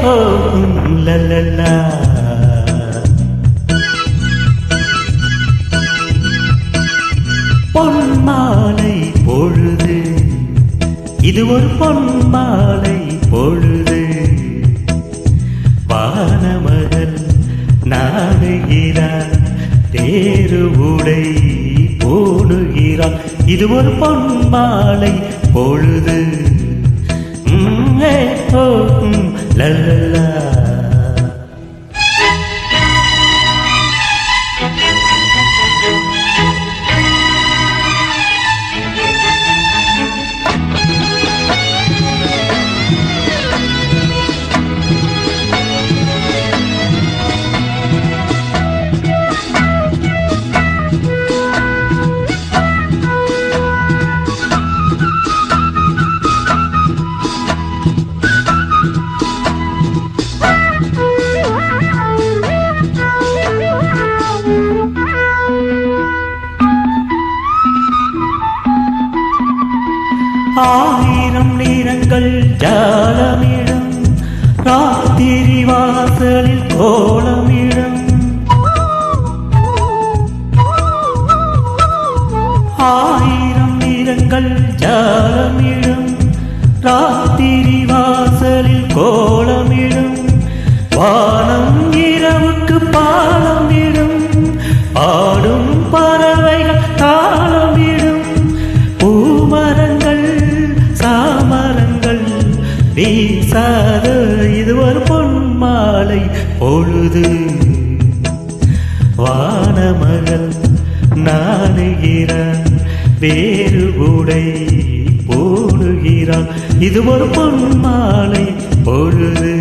ஓ லல்லா. பொன்மாலை பொழுது, இது ஒரு பொன்மாலை பொழுது. வானமகள் நாடுகிறார், தேரு உடை போடுகிறார். இது ஒரு பொன்மாலை பொழுது. ஓ லல்லா. ஆயிரம் நிறங்கள் ஜாலமிடம், ராத்திரி வாசலில் கோலமிடம். ஆயிரம் நிறங்கள் ஜாலமிடம், ராத்திரி வாசலில் கோலமிடம். வானம் இரவுக்கு பாலமிடும், ஆடும் பறவைகள் தாளமிடும். பூமரங்கள் சாமரங்கள் வீசாத, இது ஒரு பொன்மாலை பொழுது. வானமகள் நாடுகிறான், வேறு உடை போடுகிறான். இது ஒரு பொன்மாலை பொழுது.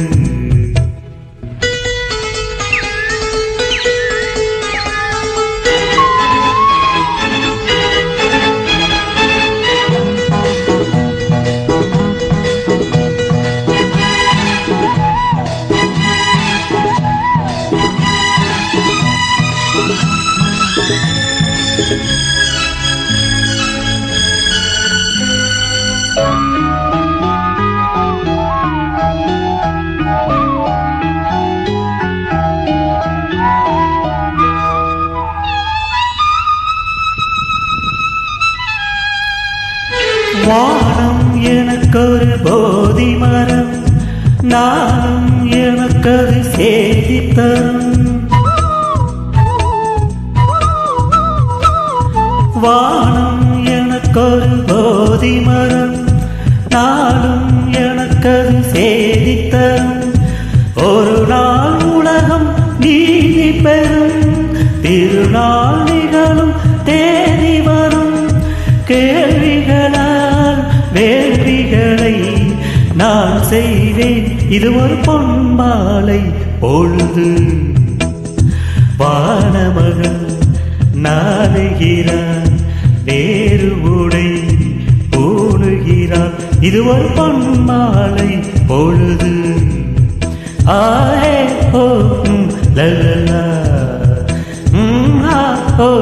வானம் எனக்கொரு போதி மரம், நானும் எனக்கது சேதி தரும். வானம் எனக்கொரு போதி மரம், நாளும் எனக்கது சேதி தரும். ஒரு நாள் உலகம் நீதி பெறும், திருநாள் நிகழும் தேதி வரும். கேள்விகளால் வேள்விகளை நான் செய்வேன், இது ஒரு பொன்மாலை பொழுது. வானமகள் நாடுகிறான், வேறு உடை போடுகிறான். இது ஒரு பொன்மாலை பொழுது. ஆயே ஓ லல்லா. ஆ ஓ